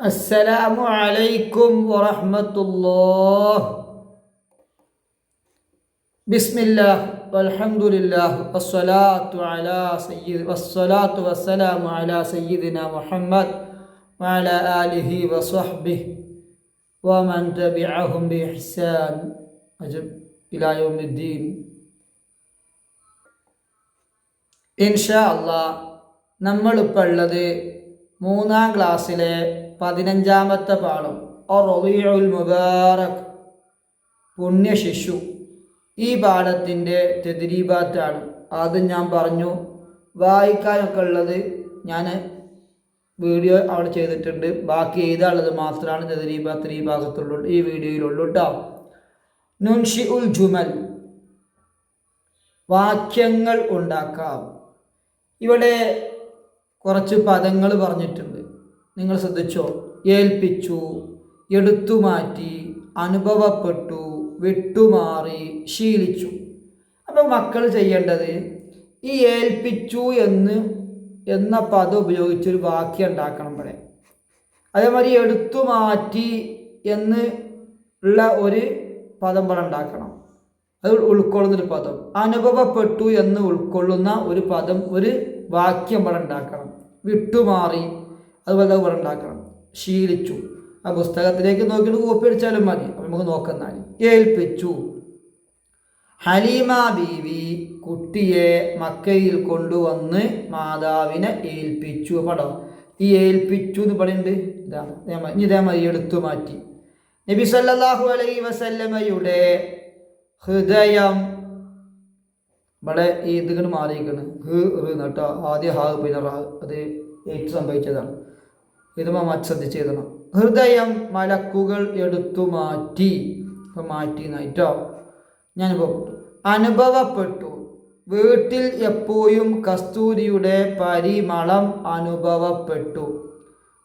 السلام عليكم ورحمة الله. بسم الله والحمد لله والصلاة والسلام على سيدنا محمد وعلى آله وصحبه ومن تبعهم بإحسان إلى يوم الدين. إن شاء الله നമ്മളിപ്പോൾ ഉള്ളത് 3-ാം ക്ലാസ്സിലെ 15-ാമത്തെ പാഠം റബീഉൽ മുബാറക്, പുണ്യ ശിശു. ഈ പാഠത്തിൻ്റെ തദ്രീബാത്താണ്. ആദ്യം ഞാൻ പറഞ്ഞു, വായിക്കാനൊക്കെ ഉള്ളത് ഞാൻ വീഡിയോ അവിടെ ചെയ്തിട്ടുണ്ട്. ബാക്കി എഴുതാനുള്ളത് മാത്രമാണ് തദ്രീബാത്ത് ഈ ഭാഗത്തുള്ളൂ, ഈ വീഡിയോയിലുള്ളൂ കേട്ടോ. നുൻഷിഉൽ ജുമൽ, വാക്യങ്ങൾ ഉണ്ടാക്കാം. ഇവിടെ കുറച്ച് പദങ്ങൾ പറഞ്ഞിട്ടുണ്ട്, നിങ്ങൾ ശ്രദ്ധിച്ചോ. ഏൽപ്പിച്ചു, എടുത്തുമാറ്റി, അനുഭവപ്പെട്ടു, വിട്ടുമാറി, ശീലിച്ചു. അപ്പോൾ മക്കൾ ചെയ്യേണ്ടത് ഈ ഏൽപ്പിച്ചു എന്ന പദം ഉപയോഗിച്ചൊരു വാക്യം ഉണ്ടാക്കണം ഇവിടെ. അതേമാതിരി എടുത്തുമാറ്റി എന്ന് ഉള്ള ഒരു പദം ഇവിടെ ഉണ്ടാക്കണം, അത് ഉൾക്കൊള്ളുന്നൊരു പദം. അനുഭവപ്പെട്ടു എന്ന് ഉൾക്കൊള്ളുന്ന ഒരു പദം, ഒരു വാക്യം ഇവിടെ ഉണ്ടാക്കണം. വിട്ടുമാറി അതുപോലെ ഇവിടെ ഉണ്ടാക്കണം. ശീലിച്ചു, ആ പുസ്തകത്തിലേക്ക് നോക്കിയിട്ട് കോപ്പി അടിച്ചാലും മതി, നമുക്ക് നോക്കാം. ഏൽപ്പിച്ചു, ഹലീമ ബീവി കുട്ടിയെ മക്കയിൽ കൊണ്ടുവന്ന് മാതാവിനെ ഏൽപ്പിച്ചു. പടം ഈ ഏൽപ്പിച്ചു എന്ന് പറയുന്നുണ്ട്. ഇതേമാതിരി എടുത്തു മാറ്റി. നബി സല്ലല്ലാഹു അലൈഹി വസല്ലമയുടെ ഹൃദയം, ഇവിടെ ഈ ഇതിങ്ങനെ മാറിയിരിക്കണം. കേട്ടോ, ആദ്യം ഹാ പിന്നെ റാ, അത് ഏറ്റവും സംഭവിച്ചതാണ്. ഇത് ശ്രദ്ധിച്ചെഴുതണം. ഹൃദയം മലക്കുകൾ എടുത്തു മാറ്റി, മാറ്റി നയിട്ടോ. ഞാനിപ്പോൾ അനുഭവപ്പെട്ടു, വീട്ടിൽ എപ്പോഴും കസ്തൂരിയുടെ പരിമളം അനുഭവപ്പെട്ടു.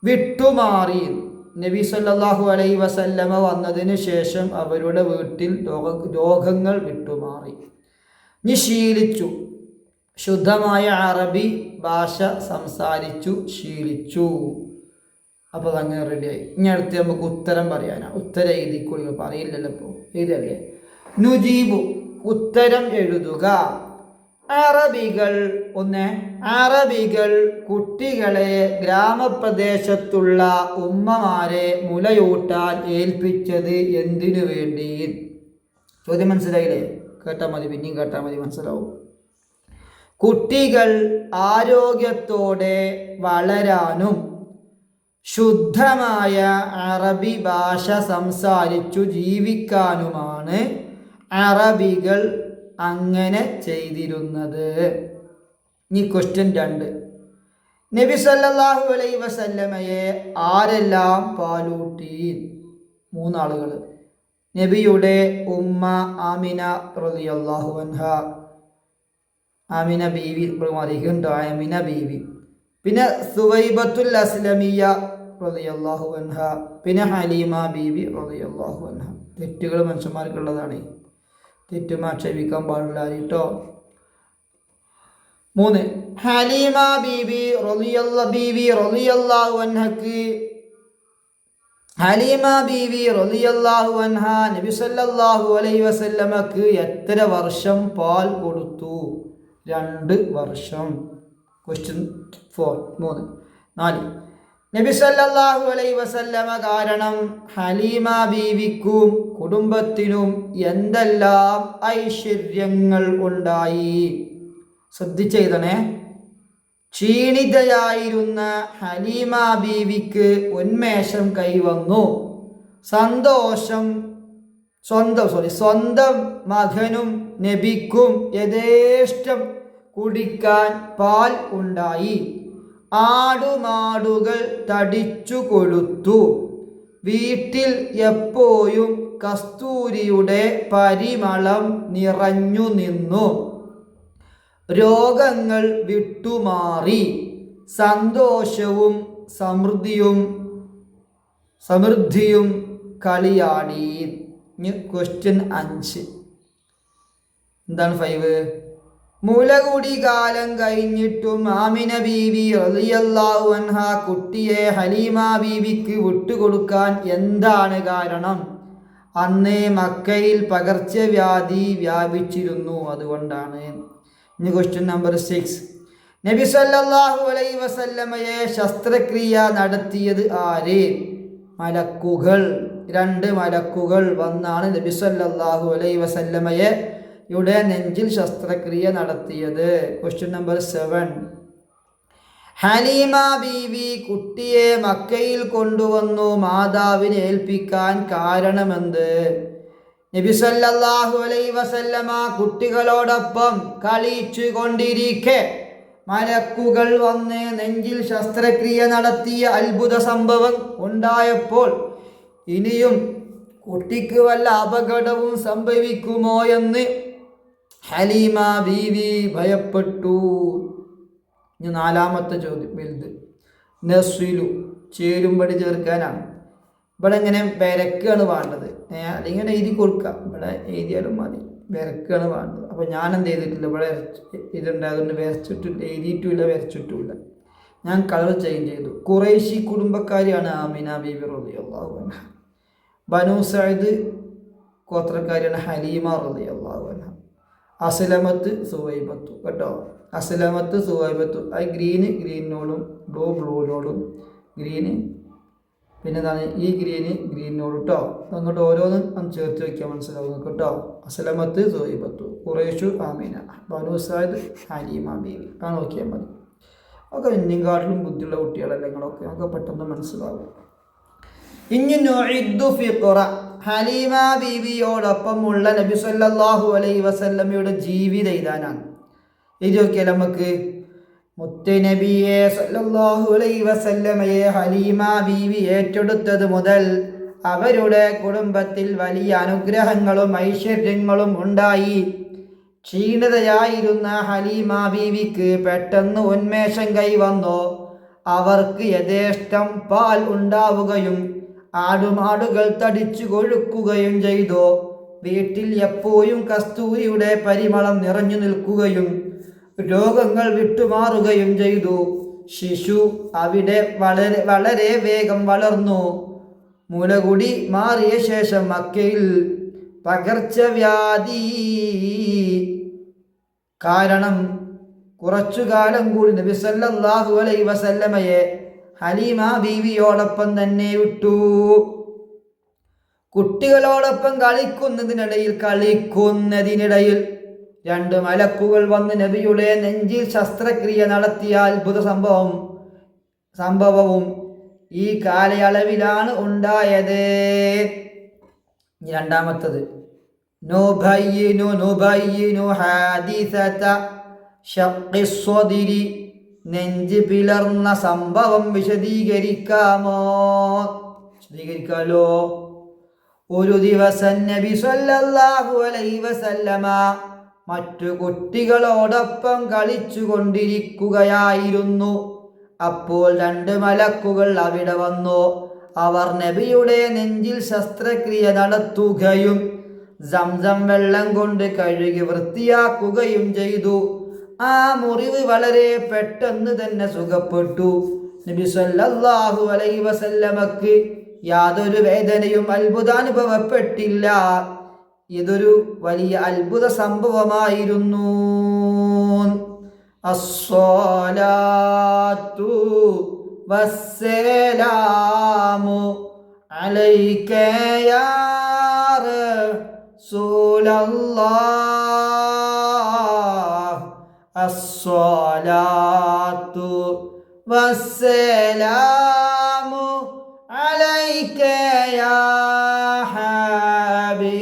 വിട്ടുമാറി, നബി സല്ലല്ലാഹു അലൈഹി വസല്ലമ വന്നതിന് ശേഷം അവരുടെ വീട്ടിൽ രോഗങ്ങൾ വിട്ടുമാറി. ശീലിച്ചു, ശുദ്ധമായ അറബി ഭാഷ സംസാരിച്ചു, ശീലിച്ചു. അപ്പോൾ അതങ്ങനെ റെഡിയായി. ഇനി അടുത്ത് നമുക്ക് ഉത്തരം പറയാനാണ്. ഉത്തരം എഴുതിക്കൊള്ളുക, പറയില്ലല്ലോ ഇപ്പോൾ, എഴുതല്ലേ. നുജീബു, ഉത്തരം എഴുതുക. അറബികൾ കുട്ടികളെ ഗ്രാമപ്രദേശത്തുള്ള ഉമ്മമാരെ മുലയൂട്ടാൻ ഏൽപ്പിച്ചത് എന്തിനു വേണ്ടി? ചോദ്യം മനസ്സിലായില്ലേ? കേട്ടാൽ മതി, പിന്നെയും കേട്ടാൽ മതി, മനസ്സിലാവും. കുട്ടികൾ ആരോഗ്യത്തോടെ വളരാനും ശുദ്ധമായ അറബി ഭാഷ സംസാരിച്ചു ജീവിക്കാനുമാണ് അറബികൾ അങ്ങനെ ചെയ്തിരുന്നത്. ഇനി ക്വസ്റ്റ്യൻ 2. നബി സല്ലല്ലാഹു അലൈഹി വസല്ലമയെ ആരെല്ലാം പാലൂട്ടി? 3 ആളുകൾ. നബിയുടെ ഉമ്മ ആമിന റളിയല്ലാഹു അൻഹ, ആമിന ബീവി, ആമിന ബീവി. പിന്നെ സുവൈബത്തുൽ അസ്ലമിയ റളിയല്ലാഹു അൻഹ, പിന്നെ ഹലീമ ബീവി റളിയല്ലാഹു അൻഹ. തെറ്റുകൾ മനുഷ്യന്മാർക്കുള്ളതാണ്, തെറ്റുമാക്ഷേപിക്കാൻ പാടില്ല കേട്ടോ. 3. ഹലീമ ബീവി റളിയല്ലാഹു അൻഹക്ക്, ഹലീമ ബീവി റളിയല്ലാഹു അൻഹ നബി സല്ലല്ലാഹു അലൈഹി വസല്ലമക്ക് എത്ര വർഷം പാൽ കൊടുത്തു? 2 വർഷം. ക്വസ്റ്റ്യൻ 4. 4. നബി സല്ലല്ലാഹു അലൈഹി വസല്ലമ കാരണം ഹലീമ ബീവിക്കും കുടുംബത്തിനും എന്തെല്ലാം ഐശ്വര്യങ്ങൾ ഉണ്ടായി? ശ്രദ്ധിച്ചെഴുതണേ. ക്ഷീണിതയായിരുന്ന ഹലീമ ബീവിക്ക് ഉന്മേഷം കൈവന്നു. സ്വന്തം മകനും നബിക്കും യഥേഷ്ടം കുടിക്കാൻ പാൽ ഉണ്ടായി. ആടുമാടുകൾ തടിച്ചു കൊഴുത്തു. വീട്ടിൽ എപ്പോഴും കസ്തൂരിയുടെ പരിമളം നിറഞ്ഞു നിന്നു. രോഗങ്ങൾ വിട്ടുമാറി. സന്തോഷവും സമൃദ്ധിയും കളിയാടി. ക്വസ്റ്റ്യൻ 5. എന്താണ് 5? മുലകുടി കാലം കഴിഞ്ഞിട്ടും ആമിന ബീവി റളിയല്ലാഹു അൻഹ കുട്ടിയെ ഹലീമ ബീവിക്ക് വിട്ടുകൊടുക്കാൻ എന്താണ് കാരണം? അന്ന് മക്കയിൽ പകർച്ചവ്യാധി വ്യാപിച്ചിരുന്നു, അതുകൊണ്ടാണ്. ഇനി ക്വസ്റ്റ്യൻ നമ്പർ 6. നബി സല്ലല്ലാഹു അലൈഹി വസല്ലമയെ ശസ്ത്രക്രിയ നടത്തിയത് ആര്? മലക്കുകൾ. 2 മലക്കുകൾ വന്നാണ് നബി സല്ലല്ലാഹു അലൈഹി വസല്ലമയെ യുടെ നെഞ്ചിൽ ശസ്ത്രക്രിയ നടത്തിയത്. Question number 7. ഹലീമ ബീവി കുട്ടിയെ മക്കയിൽ കൊണ്ടുവന്നു മാതാവിനെ ഏൽപ്പിക്കാൻ കാരണമെന്ത്? നബി സല്ലല്ലാഹു അലൈഹി വസല്ലമ കുട്ടികളോടൊപ്പം കളിച്ചു കൊണ്ടിരിക്കെ മലക്കുകൾ വന്ന് നെഞ്ചിൽ ശസ്ത്രക്രിയ നടത്തിയ അത്ഭുത സംഭവം ഉണ്ടായപ്പോൾ ഇനിയും കുട്ടിക്ക് വല്ല അപകടവും സംഭവിക്കുമോ എന്ന് ഹലീമ ബീവി ഭയപ്പെട്ടു. ഇനി 4ാമത്തെ ചോദ്യം വലുത്. നസ്വിലു ചേരുംപടി ചേർക്കാനാണ്. ഇവിടെ ഇങ്ങനെ വിരക്കാണ് വേണ്ടത്, അല്ലെങ്കിൽ എഴുതി കൊടുക്കാം. ഇവിടെ എഴുതിയാലും മതി, വിരക്കാണ് വേണ്ടത്. അപ്പോൾ ഞാൻ എന്ത് ചെയ്തിട്ടില്ല, ഇവിടെ ഇതുണ്ട്, അതുകൊണ്ട് എഴുതിയിട്ടുമില്ല വരച്ചിട്ടുമില്ല. ഞാൻ കളർ ചേഞ്ച് ചെയ്തു. ഖുറൈശി കുടുംബക്കാരിയാണ് ആമിന ബീബി റളിയല്ലാഹു അൻഹ. ബനു സഅദ് ഗോത്രക്കാരിയാണ് ഹലീമ റളിയല്ലാഹു അൻഹ. അസ്ലമത്ത് സുവൈബത്തു കേട്ടോ, അസ്ലമത്ത് സുവൈബത്തു. അത് ഗ്രീനോടും ബ്ലൂവിനോടും ഗ്രീന്, പിന്നെ എന്താണ് ഈ ഗ്രീനോടും കേട്ടോ. അങ്ങോട്ട് ഓരോന്നും ചേർത്ത് വയ്ക്കാൻ മനസ്സിലാവും കേട്ടോ. അസ്ലമത്ത് സുവൈബത്തു, ഖുറൈശു ആമിന, ബനു സഅദ് ഹലീമ ബീവി. ആ നോക്കിയാൽ മതി. ഒക്കെ ഇന്നിങ്കാട്ടിലും ബുദ്ധിയുള്ള കുട്ടികളല്ലേ നിങ്ങളൊക്കെ, നമുക്ക് പെട്ടെന്ന് മനസ്സിലാവും. ഇനി നുഇദ്ദു ഫിഖറ, ഹലീമ ബീവിയോടൊപ്പമുള്ള നബി സല്ലല്ലാഹു അലൈഹി വസല്ലമയുടെ ജീവിത എഴുതാനാണ്. എഴുതി നോക്കിയാൽ നമുക്ക്. മുത്തുനബിയെ സല്ലല്ലാഹു അലൈഹി വസല്ലമയെ ഹലീമ ബീവി ഏറ്റെടുത്തത് മുതൽ അവരുടെ കുടുംബത്തിൽ വലിയ അനുഗ്രഹങ്ങളും ഐശ്വര്യങ്ങളും ഉണ്ടായി. ക്ഷീണിതയായിരുന്ന ഹലീമ ബീവിക്ക് പെട്ടെന്ന് ഉന്മേഷം കൈവന്നു. അവർക്ക് യഥേഷ്ടം പാൽ ഉണ്ടാവുകയും ആടുമാടുകൾ തടിച്ചു കൊഴുക്കുകയും ചെയ്തു. വീട്ടിൽ എപ്പോഴും കസ്തൂരിയുടെ പരിമളം നിറഞ്ഞു നിൽക്കുകയും രോഗങ്ങൾ വിട്ടുമാറുകയും ചെയ്തു. ശിശു അവിടെ വളരെ വേഗം വളർന്നു. മുലകുടി മാറിയ ശേഷം മക്കയിൽ പകർച്ചവ്യാധി കാരണം കുറച്ചുകാലം കൂടി നബി സല്ലല്ലാഹു അലൈഹി വസല്ലമയെ ഹലീമ ബീവിയോടൊപ്പം തന്നെ വിട്ടു. കുട്ടികളോടൊപ്പം കളിക്കുന്നതിനിടയിൽ 2 മലക്കുകൾ വന്ന് നബിയുടെ നെഞ്ചിൽ ശസ്ത്രക്രിയ നടത്തിയ അത്ഭുത സംഭവവും ഈ കാലയളവിലാണ് ഉണ്ടായത്. 2ാമത്തത് നുബയ്യിനു ഹാദിസത ശഖ്ഖി സ്വദിരി, നെഞ്ച് പിളർന്ന സംഭവം വിശദീകരിക്കാമോ? വിശദീകരിക്കാലോ. ഒരു ദിവസം നബി സല്ലല്ലാഹു അലൈഹി വസല്ലമ മറ്റു കുട്ടികളോടൊപ്പം കളിച്ചു കൊണ്ടിരിക്കുകയായിരുന്നു. അപ്പോൾ 2 മലക്കുകൾ അവിടെ വന്നു. അവർ നബിയുടെ നെഞ്ചിൽ ശസ്ത്രക്രിയ നടത്തുകയും സംസം വെള്ളം കൊണ്ട് കഴുകി വൃത്തിയാക്കുകയും ചെയ്തു. ആ മുറിവ് വളരെ പെട്ടെന്ന് തന്നെ സുഖപ്പെട്ടു. നബി സല്ലല്ലാഹു അലൈഹി വസല്ലമക്ക് യാതൊരു വേദനയും അത്ഭുതാനുഭവപ്പെട്ടില്ല. ഇതൊരു വലിയ അത്ഭുത സംഭവമായിരുന്നു. അസ്സലാത്തു വസ്സലാമു അലൈക യാ റസൂലല്ലാഹ്, അസ്സലാത്തു വസ്സലാമു അലൈക യാ ഹബീബല്ലാഹ്.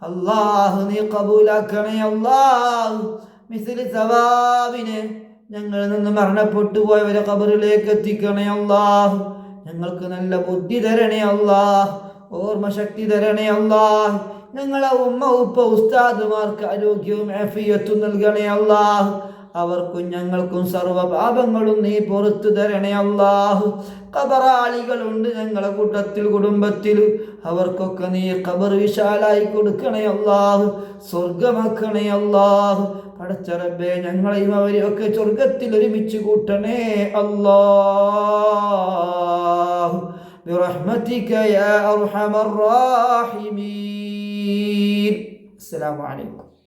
അല്ലാഹു നീ കബൂലാക്കണേ അല്ലാഹ്. മിസ്ലി സവാബിനെ ഞങ്ങളിൽ നിന്ന് മരണപ്പെട്ടു പോയവരെ ഖബറിലേക്ക് എത്തിക്കണേ അല്ലാഹ്. ഞങ്ങൾക്ക് നല്ല ബുദ്ധി തരണേ അല്ലാഹ്, ഓർമ്മ ശക്തി തരണേ അല്ലാഹ്. ഞങ്ങളെ ഉമ്മ ഉപ്പ ഉസ്താദുമാർക്ക് ആരോഗ്യവും ആഫിയത്തും നൽകണേ അല്ലാഹ്. അവർക്കും ഞങ്ങൾക്കും സർവ്വ പാപങ്ങളും നീ പുറത്തു തരണേ അല്ലാഹു. ഖബറാളികളുണ്ട് ഞങ്ങളെ കൂട്ടത്തിൽ, കുടുംബത്തിൽ, അവർക്കൊക്കെ നീ ഖബർ വിശാലായി കൊടുക്കണേ അല്ലാഹു, സ്വർഗമാക്കണേ അല്ലാഹു. പടച്ച റബ്ബേ, ഞങ്ങളെയും അവരെയൊക്കെ സ്വർഗത്തിൽ ഒരുമിച്ച് കൂട്ടണേ അല്ലാഹു. ബിറഹ്മതിക യാ അർഹമർ റാഹിമീൻ. അസ്സലാമു അലൈക്കും.